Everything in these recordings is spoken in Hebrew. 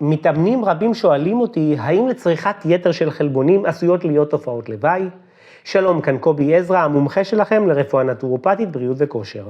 מתאמנים רבים שואלים אותי, האם לצריכת יתר של חלבונים עשויות להיות תופעות לוואי? שלום, כאן קובי עזרא, המומחה שלכם לרפואה נטורופטית, בריאות וכושר.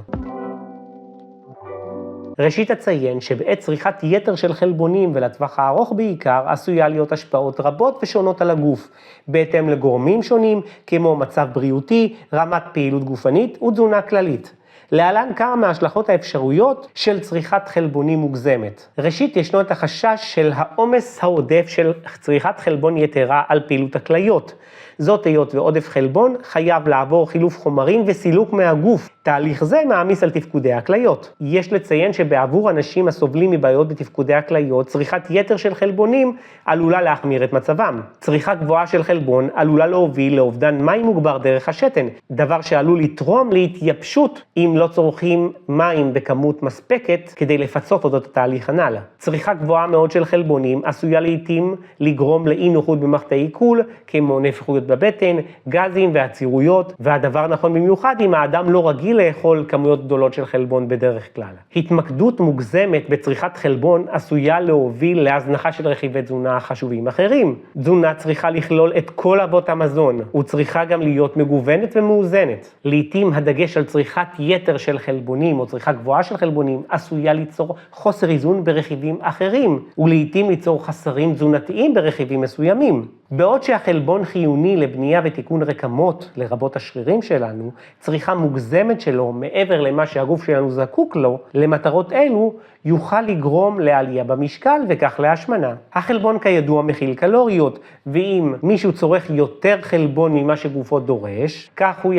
ראשית אציין שבעת צריכת יתר של חלבונים ולטווח הארוך בעיקר עשויה להיות השפעות רבות ושונות על הגוף, בהתאם לגורמים שונים כמו מצב בריאותי, רמת פעילות גופנית ותזונה כללית. להלן כמה מההשלכות האפשריות של צריכת חלבונים מוגזמת. ראשית, ישנו את החשש של העומס העודף של צריכת חלבון יתרה על פעילות הכליות. זאת היות ועודף חלבון חייב לעבור חילוף חומרים וסילוק מהגוף. תהליך זה מעמיס על תפקודי הכליות. יש לציין שבעבור אנשים הסובלים מבעיות בתפקודי הכליות, צריכת יתר של חלבונים עלולה להחמיר את מצבם. צריכה גבוהה של חלבון עלולה להוביל לאובדן מים מוגבר דרך השתן, דבר שעלול לתרום להתייבשות אם לא צורכים מים בכמות מספקת כדי לפצות אודות התהליך הנ"ל. צריכה גבוהה מאוד של חלבונים עשויה לעתים לגרום לאי נוחות במערכת העיכול, כמו נפיחות בבטן, גזים ועצירויות, והדבר נכון במיוחד אם האדם לא רגיל לאכול כמויות גדולות של חלבון בדרך כלל. התמקדות מוגזמת בצריכת חלבון עשויה להוביל להזנחה של רכיבי תזונה חשובים אחרים. תזונה צריכה לכלול את כל אבות המזון, וצריכה גם להיות מגוונת ומאוזנת. לעתים הדגש על צריכת יתר של חלבונים או צריכה גבוהה של חלבונים עשויה ליצור חוסר איזון ברכיבים אחרים, ולעתים ליצור חסרים תזונתיים ברכיבים מסוימים. בעוד שהחלבון חיוני לבנייה ותיקון רקמות, לרבות השרירים שלנו, צריכה מוגזמת שלו מעבר למה שהגוף שלנו זקוק לו, למטרות אלו יוכל לגרום לעלייה במשקל וכך להשמנה. החלבון כידוע מכיל קלוריות, ואם מישהו צורך יותר חלבון ממה שגופו דורש, כך הוא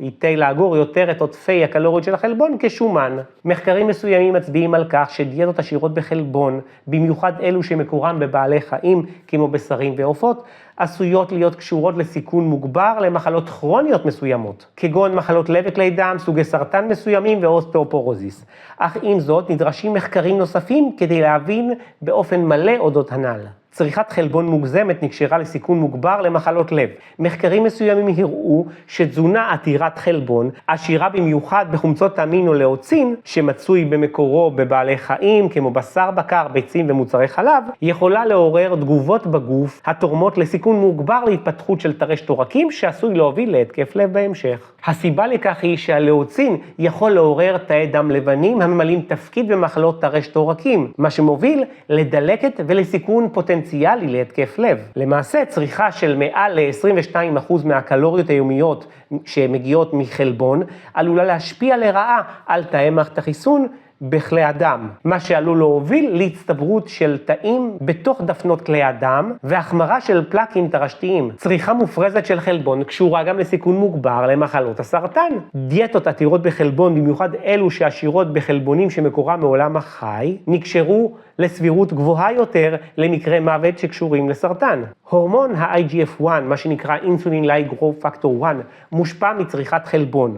ייטה לאגור יותר את עודפי הקלוריות של החלבון כשומן. מחקרים מסוימים מצביעים על כך שדיאטות עשירות בחלבון, במיוחד אלו שמקורם בבעלי חיים כמו בשרים ועופות, עשויות להיות קשורות לסיכון מוגבר למחלות כרוניות מסוימות, כגון מחלות לב וכלי דם, סוגי סרטן מסוימים ואוסטאופורוזיס. אך עם זאת נדרשים מחקרים נוספים כדי להבין באופן מלא אודות הנ"ל. צריכת חלבון מוגזמת נקשרה לסיכון מוגבר למחלות לב. מחקרים מסוימים הראו שתזונה עתירת חלבון, עשירה במיוחד בחומצות אמינו לאוצין, שמצוי במקורו בבעלי חיים כמו בשר בקר, ביצים ומוצרי חלב, יכולה לעורר תגובות בגוף התורמות לסיכון מוגבר להתפתחות של טרשת עורקים שעשוי להוביל להתקף לב בהמשך. הסיבה לכך היא שהלאוצין יכול לעורר תאי דם לבנים הממלאים תפקיד במחלות טרשת עורקים, מה שמוביל לדלקת ולסיכון פוטנציאלי להתקף לב. למעשה צריכה של מעל ל-22% מהקלוריות היומיות שמגיעות מחלבון עלולה להשפיע לרעה על תאי מערכת החיסון בכלי הדם, מה שעלול להוביל להצטברות של תאים בתוך דפנות כלי הדם והחמרה של פלקים טרשתיים. צריכה מופרזת של חלבון קשורה גם לסיכון מוגבר למחלות הסרטן. דיאטות עתירות בחלבון, במיוחד אלו שעשירות בחלבונים שמקורם מעולם החי, נקשרו לסבירות גבוהה יותר למקרי מוות שקשורים לסרטן. הורמון ה-IGF-1, מה שנקרא Insulin-like growth factor 1, מושפע מצריכת חלבון.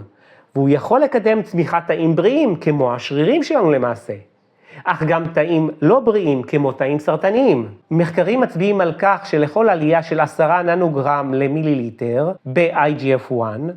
והוא יכול לקדם צמיחת תאים בריאים, כמו השרירים שלנו למעשה. אך גם תאים לא בריאים, כמו תאים סרטניים. מחקרים מצביעים על כך שלכל עלייה של 10 ננוגרם למיליליטר ב-IGF-1,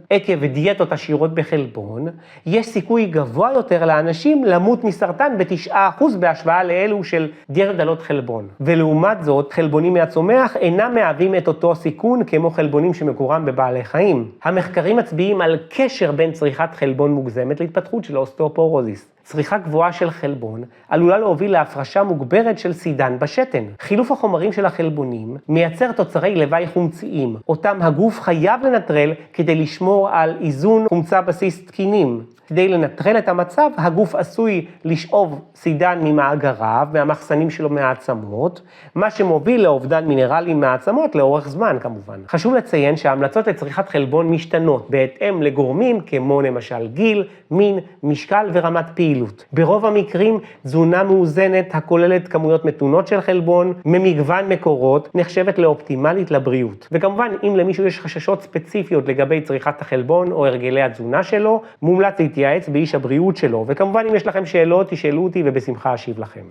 עקב דיאטות עשירות בחלבון, יש סיכוי גבוה יותר לאנשים למות מסרטן ב9% בהשוואה לאלו של דיאטות דלות חלבון. ולעומת זאת, חלבונים מהצומח אינם מהווים את אותו סיכון כמו חלבונים שמקורם בבעלי חיים. המחקרים מצביעים על קשר בין צריכת חלבון מוגזמת להתפתחות של אוסטאופורוזיס. צריכה גבוהה של חלבון עלולה להוביל להפרשה מוגברת של סידן בשתן. חילוף החומרים של החלבונים מייצר תוצרי לוואי חומציים, אותם הגוף חייב לנטרל כדי לשמור על איזון חומצה בסיס תקינים. כדי לנטרל את המצב, הגוף עשוי לשאוב סידן ממאגריו, מהמחסנים שלו מהעצמות, מה שמוביל לאובדן מינרלים מהעצמות לאורך זמן כמובן. חשוב לציין שההמלצות לצריכת חלבון משתנות בהתאם לגורמים כמו למשל גיל, מין, משקל ורמת פעילות. ברוב המקרים תזונה מאוזנת הכוללת כמויות מתונות של חלבון ממגוון מקורות נחשבת לאופטימלית לבריאות. וכמובן אם למישהו יש חששות ספציפיות לגבי צריכת החלבון או הרגלי התזונה שלו, מומלץ להתייעץ באיש הבריאות שלו, וכמובן אם יש לכם שאלות תשאלו אותי ובשמחה אשיב לכם.